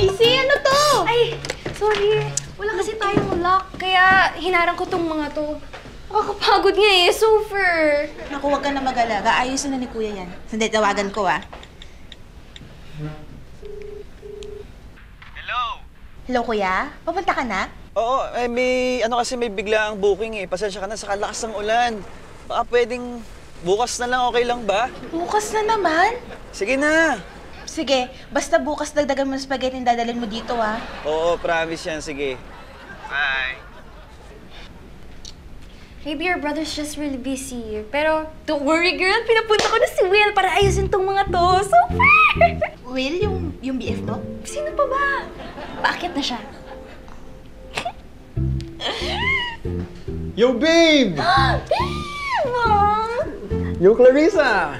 Macy, ano to? Ay, sorry. Wala kasi tayong lock, kaya hinarang ko tong mga to. Nakakapagod nga eh, super. Naku, huwag ka na mag-alaga. Ayusin na ni Kuya yan. Sandali, tawagan ko Hello? Hello, Kuya? Papunta ka na? Oo, kasi may biglaang booking eh. Pasensya ka na sa kalakas ng ulan. Baka pwedeng bukas na lang, okay lang ba? Bukas na naman? Sige na. Sige, basta bukas dagdagan mo ng spaghetti yung dadalhin mo dito, ha? Oo, promise yan. Sige. Bye. Maybe your brother's just really busy. Pero don't worry, girl. Pinapunta ko na si Will para ayusin tong mga to. Super! Will, yung BF mo? Sino pa ba? Bakit na siya? Yo, babe! Mom! Yo, Clarissa!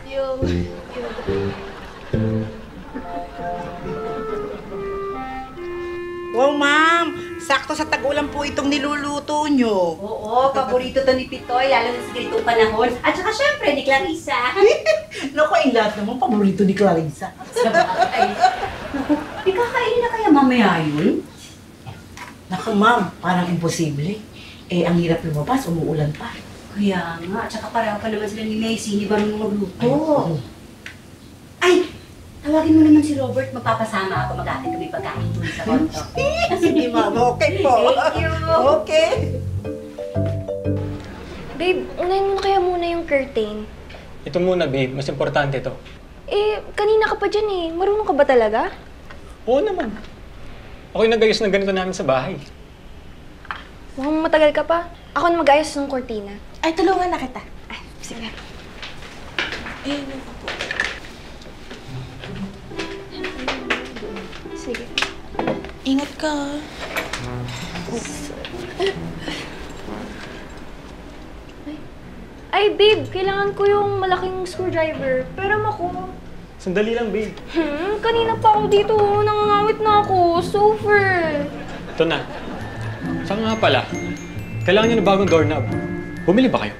Wow, ma'am! Sakto sa tag-ulan po itong niluluto nyo. Oo, paborito to ni Pitoy, lalo na sa ganitong panahon. At saka syempre, ni Clarissa. Naku, ay lahat naman paborito ni Clarissa. Sabagay. Naku, ikakainin na kaya mamaya yun? Naku, ma'am, parang imposible. Eh, ang hirap lumabas, umuulan pa. Kaya nga, at saka pareho pa naman sila ni Macy, hindi ba nung magluto? Ay! Tawagin mo naman si Robert, magpapasama ako, mag-atin kami pagkain doon sa konto. Sige, ma'am. Okay po. Thank you. Okay. Babe, unahin mo na kaya muna yung curtain. Ito muna, babe. Mas importante to. Eh, kanina ka pa dyan eh. Marunong ka ba talaga? Oo naman. Ako yung nag-ayos ng ganito namin sa bahay. Mukhang matagal ka pa. Ako na mag-ayos ng kortina. Ay, tulungan na kita. Ay, sige. Sige. Ingat ka. Ay, babe, kailangan ko yung malaking screwdriver. Pero ako. Sandali lang, babe. Kanina pa ako dito. Nangangawit na ako. Super. Ito na. Saka nga pala, kailangan nyo na bagong doorknob. Bumili ba kayo?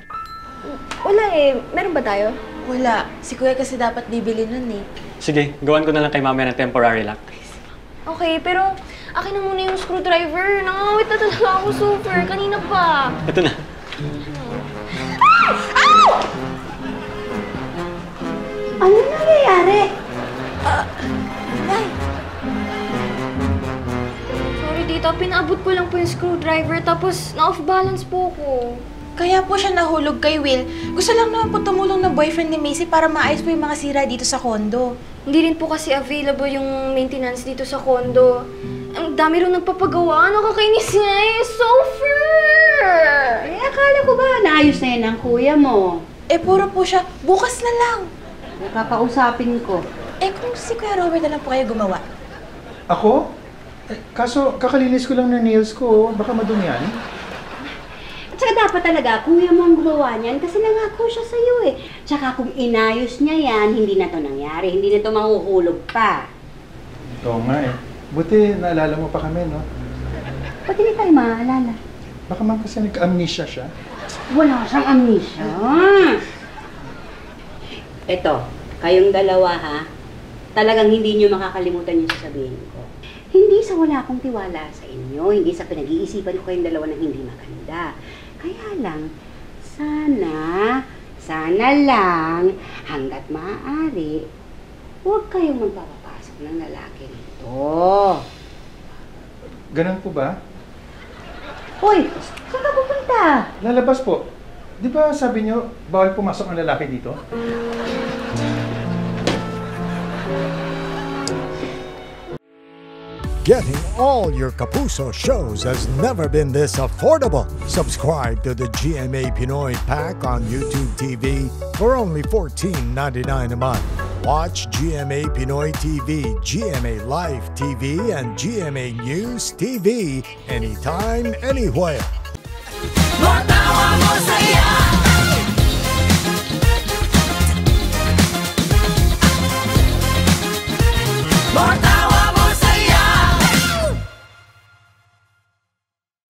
Wala eh. Meron ba tayo? Wala. Si Kuya kasi dapat bibili nun eh. Sige, gawan ko na lang kay mamaya ng temporary lock. Okay, pero akin na muna yung screwdriver. Nangangawit na talaga ako, super. Kanina pa. Ito na. Ano nangyayari? Nay! Sorry, tita. Pinaabot ko lang po yung screwdriver tapos na-off balance po ko. Kaya po siya nahulog kay Will. Gusto lang naman po tumulong ng boyfriend ni Macy para maayos po yung mga sira dito sa kondo. Hindi rin po kasi available yung maintenance dito sa kondo. Ang dami rin nagpapagawa. Nakakainis nga eh. Super! Eh, akala ko ba naayos na yan ang kuya mo? Eh, puro po siya, bukas na lang. Kakausapin ko. Eh, kung si Kuya Robert na lang po kayo gumawa. Ako? Kaso, kakalinis ko lang ng nails ko. Baka madumi yan. At saka dapat talaga, kuya mo ang gumawa niyan kasi nangako siya sa'yo eh. Tsaka kung inayos niya yan, hindi na to nangyari. Hindi na to mahuhulog pa. Oo nga eh. Buti naalala mo pa kami, no? Ba't hindi tayo maaalala? Baka man kasi nag-amnesia siya. Wala siyang amnesia. Eto, kayong dalawa ha, talagang hindi niyo makakalimutan yung sasabihin ko. Hindi sa wala akong tiwala sa inyo, hindi sa pinag-iisipan ko kayong dalawa na hindi maganda. Kaya lang, sana lang, hanggat maaari, huwag kayong magpapapasok ng lalaki rito. Ganun po ba? Hoy, saan ka pupunta? Lalabas po. Di ba sabi niyo, bawal pumasok ang lalaki dito? Getting all your Kapuso shows has never been this affordable. Subscribe to the GMA Pinoy Pack on YouTube TV for only $14.99 a month. Watch GMA Pinoy TV, GMA Live TV, and GMA News TV anytime, anywhere. Matawa mo saya. Matawa